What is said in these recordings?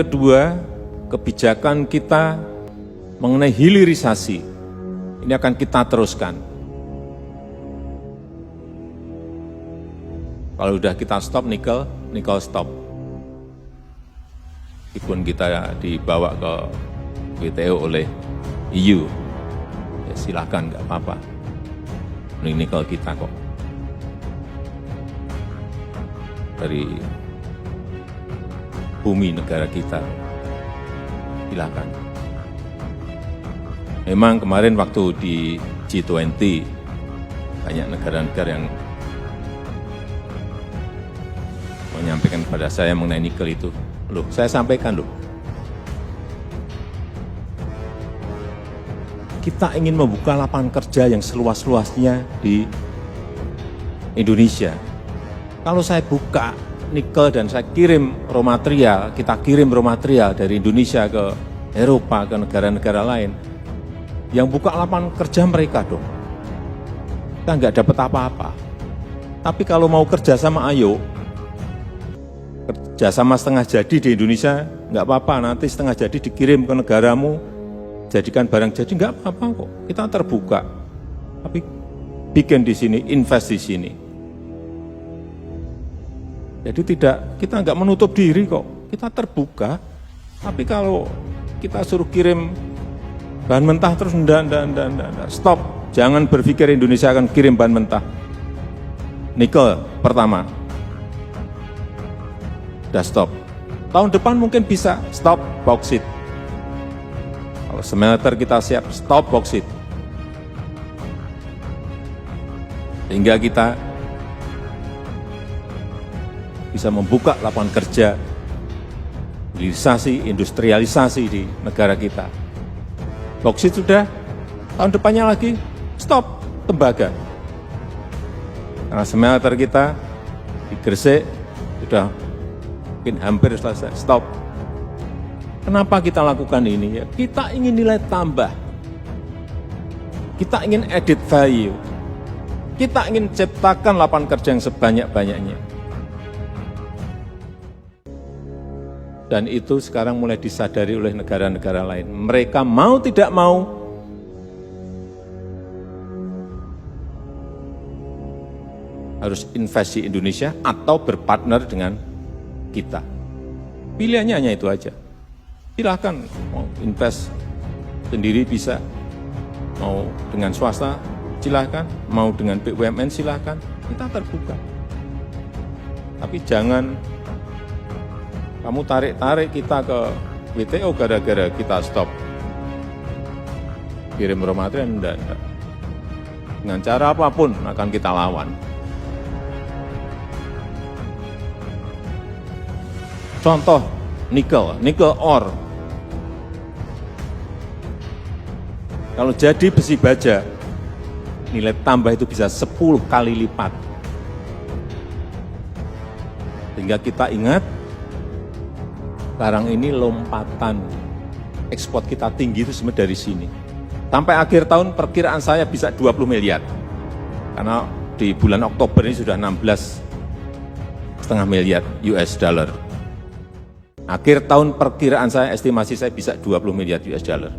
Kedua, kebijakan kita mengenai hilirisasi ini akan kita teruskan. Kalau sudah kita stop nikel, nikel stop. Meskipun kita dibawa ke WTO oleh EU, ya silahkan, nggak apa-apa. Ini nikel kita kok. Dari bumi negara kita, silahkan. Memang kemarin waktu di G20, banyak negara-negara yang menyampaikan kepada saya mengenai nikel itu. Loh, saya sampaikan loh. Kita ingin membuka lapangan kerja yang seluas-luasnya di Indonesia. Kalau saya buka nikel dan saya kirim raw material, kita kirim raw material dari Indonesia ke Eropa, ke negara-negara lain, yang buka lapangan kerja mereka dong. Kita nggak dapat apa-apa. Tapi kalau mau kerja sama, ayo. Kerja sama setengah jadi di Indonesia, nggak apa-apa. Nanti setengah jadi dikirim ke negaramu, jadikan barang jadi, nggak apa-apa kok. Kita terbuka. Tapi bikin di sini, invest di sini. Jadi kita nggak menutup diri kok. Kita terbuka. Tapi kalau kita suruh kirim bahan mentah terus, enggak. Stop. Jangan berpikir Indonesia akan kirim bahan mentah. Nikel pertama. Udah stop. Tahun depan mungkin bisa stop bauksit. Kalau smelter kita siap, stop bauksit. Sehingga kita bisa membuka lapangan kerja, hilirisasi, industrialisasi di negara kita. Bauksit sudah, tahun depannya lagi stop tembaga. Karena smelter kita di Gresik sudah mungkin hampir selesai, stop. Kenapa kita lakukan ini? Ya, kita ingin nilai tambah. Kita ingin added value. Kita ingin ciptakan lapangan kerja yang sebanyak-banyaknya. Dan itu sekarang mulai disadari oleh negara-negara lain. Mereka mau tidak mau harus invest di Indonesia atau berpartner dengan kita. Pilihannya hanya itu aja. Silahkan mau invest sendiri bisa, mau dengan swasta silahkan, mau dengan BUMN silahkan. Kita terbuka. Tapi jangan kamu tarik-tarik kita ke WTO gara-gara kita stop kirim raw material, enggak. Dengan cara apapun akan kita lawan. Contoh nikel ore. Kalau jadi besi baja, nilai tambah itu bisa 10 kali lipat. Sehingga kita ingat, sekarang ini lompatan ekspor kita tinggi itu sebenarnya dari sini. Sampai akhir tahun perkiraan saya bisa 20 miliar. Karena di bulan Oktober ini sudah 16,5 miliar US dollar. Akhir tahun perkiraan saya, estimasi saya bisa 20 miliar US dollar.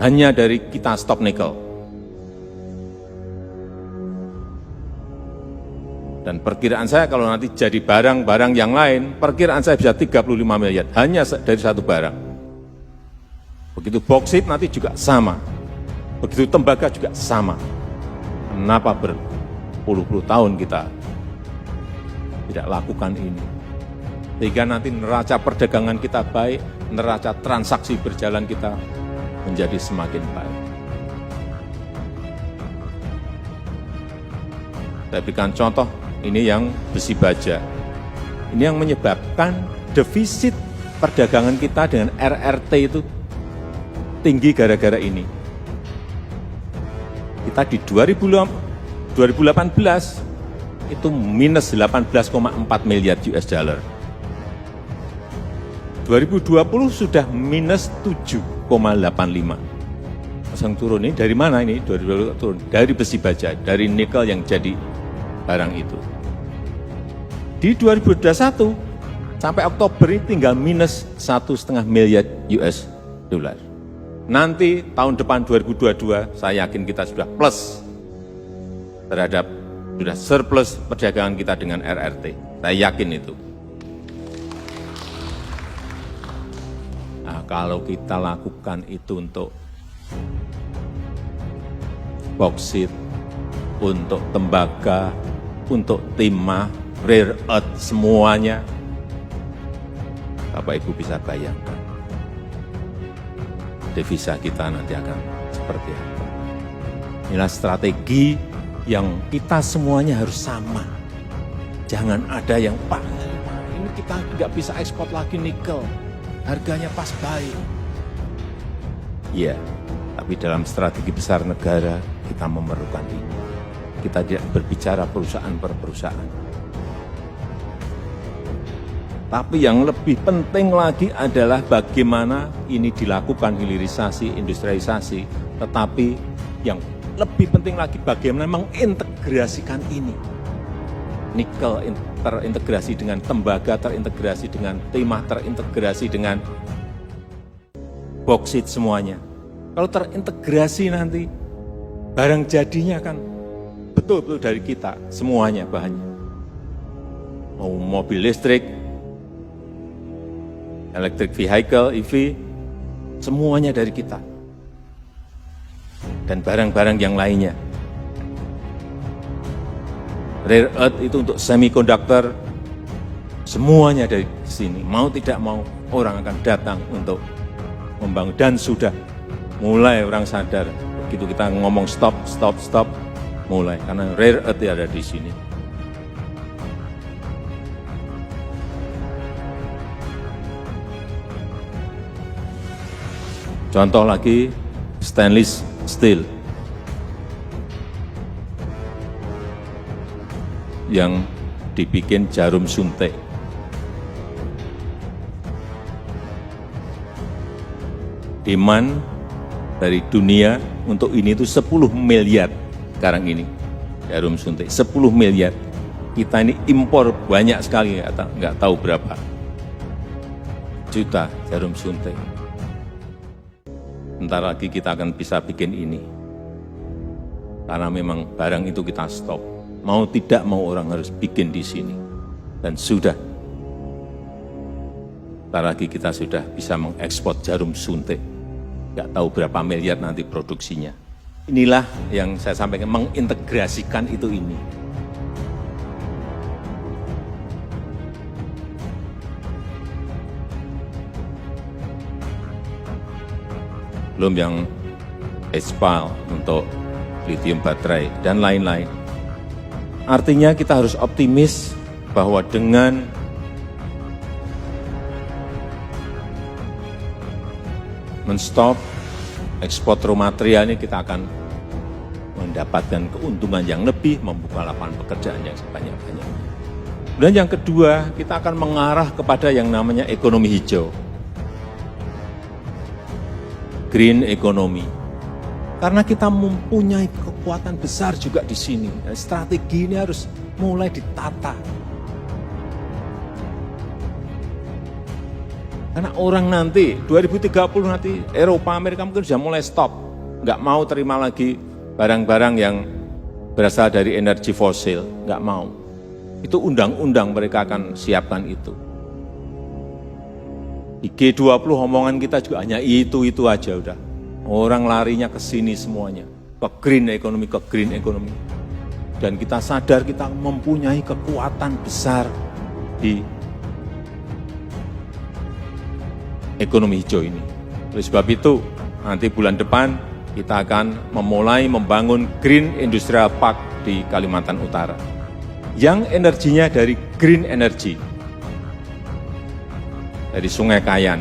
Hanya dari kita stop nikel. Dan perkiraan saya kalau nanti jadi barang-barang yang lain, perkiraan saya bisa 35 miliar. Hanya dari satu barang. Begitu bauksit nanti juga sama. Begitu tembaga juga sama. Kenapa berpuluh-puluh tahun kita tidak lakukan ini? Sehingga nanti neraca perdagangan kita baik, neraca transaksi berjalan kita menjadi semakin baik. Saya berikan contoh, ini yang besi baja. Ini yang menyebabkan defisit perdagangan kita dengan RRT itu tinggi gara-gara ini. Kita di 2018 itu minus 18,4 miliar US dollar. 2020 sudah minus 7,85. Langsung turun. Ini dari mana ini? 2020 turun. Dari besi baja, dari nikel yang jadi barang itu. Di 2021 Sampai Oktober ini tinggal minus 1,5 miliar US dollar. Nanti tahun depan 2022 saya yakin kita sudah plus terhadap, sudah surplus perdagangan kita dengan RRT. Saya yakin itu. Nah, kalau kita lakukan itu untuk boksit, untuk tembaga, untuk timah, rare earth, semuanya, Bapak Ibu bisa bayangkan devisa kita nanti akan seperti apa. Inilah strategi yang kita semuanya harus sama. Jangan ada yang, Pak, ini kita nggak bisa ekspor lagi nikel, harganya pas baik. Iya, tapi dalam strategi besar negara kita memerlukan ini. Kita tidak berbicara perusahaan per perusahaan. Tapi yang lebih penting lagi adalah bagaimana ini dilakukan hilirisasi, industrialisasi, tetapi yang lebih penting lagi bagaimana mengintegrasikan ini. Nikel terintegrasi dengan tembaga, terintegrasi dengan timah, terintegrasi dengan boksit semuanya. Kalau terintegrasi nanti, barang jadinya kan betul-betul dari kita, semuanya bahannya. Mau mobil listrik, electric vehicle, EV, semuanya dari kita. Dan barang-barang yang lainnya. Rare earth itu untuk semiconductor, semuanya dari sini. Mau tidak mau, orang akan datang untuk membangun. Dan sudah mulai orang sadar, begitu kita ngomong stop, mulai. Karena rare earth ada di sini. Contoh lagi, stainless steel yang dibikin jarum suntik. Demand dari dunia untuk ini itu 10 miliar sekarang ini, jarum suntik, 10 miliar. Kita ini impor banyak sekali, nggak tahu berapa juta jarum suntik. Bentar lagi kita akan bisa bikin ini. Karena memang barang itu kita stop. Mau tidak mau orang harus bikin di sini. Dan sudah. Bentar lagi kita sudah bisa mengekspor jarum suntik. Nggak tahu berapa miliar nanti produksinya. Inilah yang saya sampaikan, mengintegrasikan itu ini. Belum yang HPAL untuk lithium baterai dan lain-lain. Artinya kita harus optimis bahwa dengan men-stop ekspor raw material ini kita akan mendapatkan keuntungan yang lebih, membuka lapangan pekerjaan yang sebanyak-banyaknya. Dan yang kedua, kita akan mengarah kepada yang namanya ekonomi hijau. Green economy. Karena kita mempunyai kekuatan besar juga di sini. Strategi ini harus mulai ditata. Karena orang nanti, 2030 nanti Eropa, Amerika mungkin sudah mulai stop. Nggak mau terima lagi barang-barang yang berasal dari energi fosil. Nggak mau. Itu undang-undang mereka akan siapkan itu. Di G20 omongan kita juga hanya itu aja udah. Orang larinya ke sini semuanya. Ke green economy. Dan kita sadar kita mempunyai kekuatan besar di ekonomi hijau ini. Oleh sebab itu, nanti bulan depan kita akan memulai membangun Green Industrial Park di Kalimantan Utara. Yang energinya dari green energy. Dari Sungai Kayan.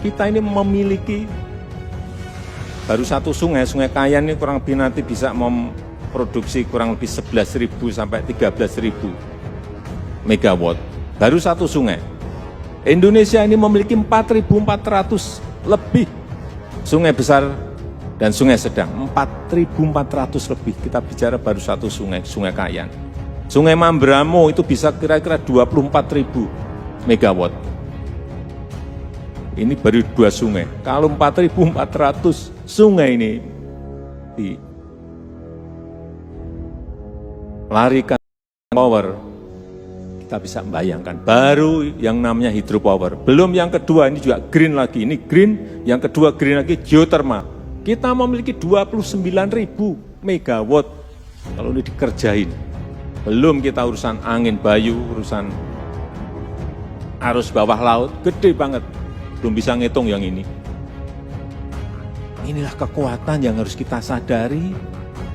Kita ini memiliki baru satu sungai Kayan ini kurang lebih nanti bisa memproduksi kurang lebih 11.000 sampai 13.000 megawatt. Baru satu sungai. Indonesia ini memiliki 4.400 lebih sungai besar dan sungai sedang. 4.400 lebih, kita bicara baru satu sungai Kayan. Sungai Mambramo itu bisa kira-kira 24.000. megawatt. Ini baru 2 sungai. Kalau 4.400 sungai ini dilarikan power, kita bisa membayangkan. Baru yang namanya hydropower. Belum yang kedua, ini juga green lagi. Ini green, yang kedua green lagi, geothermal. Kita memiliki 29.000 megawatt kalau ini dikerjain. Belum kita urusan angin bayu, urusan arus bawah laut, gede banget. Belum bisa ngitung yang ini. Inilah kekuatan yang harus kita sadari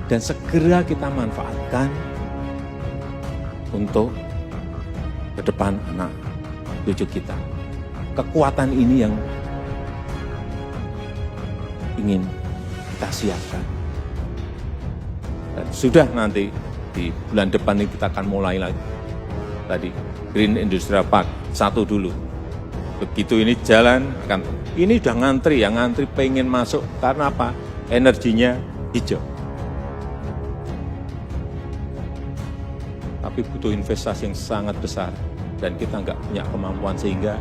dan segera kita manfaatkan untuk ke depan anak cucu kita. Kekuatan ini yang ingin kita siapkan. Dan sudah nanti di bulan depan ini kita akan mulai lagi. Tadi Green Industrial Park 1 dulu. Begitu ini jalan, ini udah ngantri, yang ngantri pengen masuk, karena apa? Energinya hijau. Tapi butuh investasi yang sangat besar, dan kita nggak punya kemampuan sehingga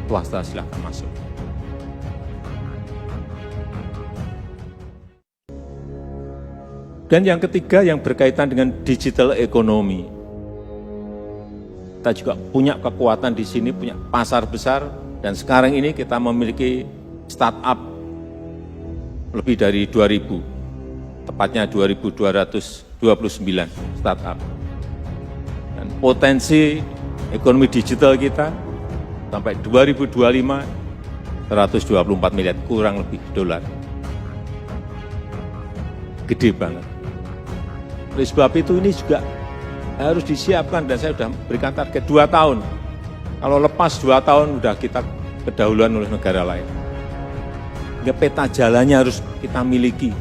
swasta silahkan masuk. Dan yang ketiga yang berkaitan dengan digital ekonomi. Kita juga punya kekuatan di sini, punya pasar besar, dan sekarang ini kita memiliki startup lebih dari 2.000, tepatnya 2.229 startup. Dan potensi ekonomi digital kita sampai 2025, 124 miliar kurang lebih dolar. Gede banget. Oleh sebab itu ini juga harus disiapkan, dan saya sudah berikan target 2 tahun. Kalau lepas 2 tahun, sudah kita kedahuluan oleh negara lain. Ya, peta jalannya harus kita miliki.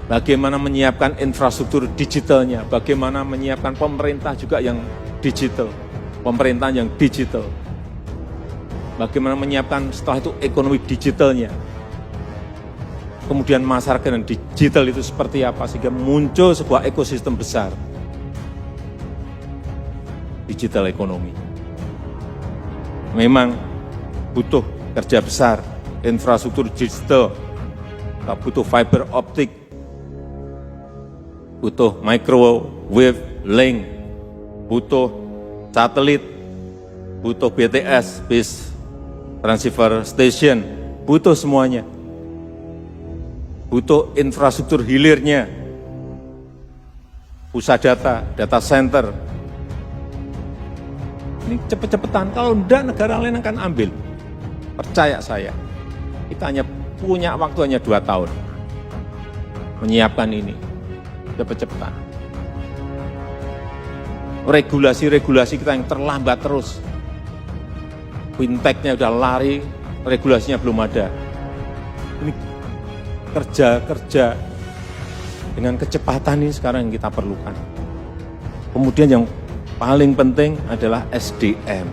Bagaimana menyiapkan infrastruktur digitalnya, bagaimana menyiapkan pemerintah juga yang digital, pemerintahan yang digital. Bagaimana menyiapkan setelah itu ekonomi digitalnya. Kemudian masyarakat yang digital itu seperti apa, sehingga muncul sebuah ekosistem besar. Digital ekonomi. Memang butuh kerja besar, infrastruktur digital, butuh fiber optik, butuh microwave link, butuh satelit, butuh BTS, Base Transceiver Station, butuh semuanya. Butuh infrastruktur hilirnya, pusat data, data center. Ini cepet-cepetan, kalau enggak negara lain akan ambil. Percaya saya, kita hanya punya waktu hanya 2 tahun menyiapkan ini, cepet-cepetan. Regulasi-regulasi kita yang terlambat terus. Fintech-nya udah lari, regulasinya belum ada. Ini kerja dengan kecepatan ini sekarang yang kita perlukan. Kemudian yang paling penting adalah SDM.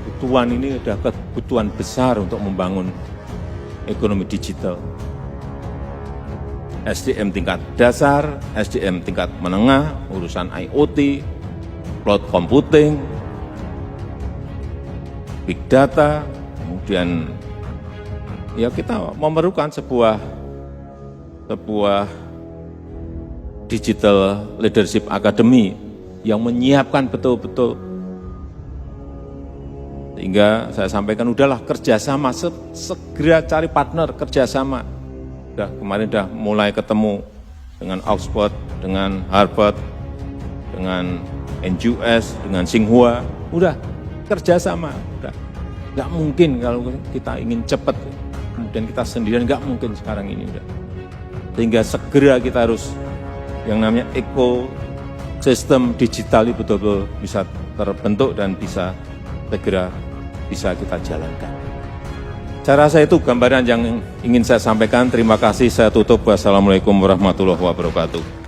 Kebutuhan ini adalah kebutuhan besar untuk membangun ekonomi digital. SDM tingkat dasar, SDM tingkat menengah, urusan IoT, cloud computing, big data, kemudian ya kita memerlukan sebuah Digital Leadership Academy yang menyiapkan betul-betul, sehingga saya sampaikan udahlah kerjasama, segera cari partner kerjasama. Kemarin udah mulai ketemu dengan Oxford, dengan Harvard, dengan NUS, dengan Tsinghua, udah kerjasama, udah. Nggak mungkin kalau kita ingin cepat, kemudian kita sendirian, nggak mungkin sekarang ini udah. Sehingga segera kita harus yang namanya ekosistem digital itu betul-betul bisa terbentuk dan bisa segera bisa kita jalankan. Saya rasa itu gambaran yang ingin saya sampaikan. Terima kasih, saya tutup. Wassalamualaikum warahmatullahi wabarakatuh.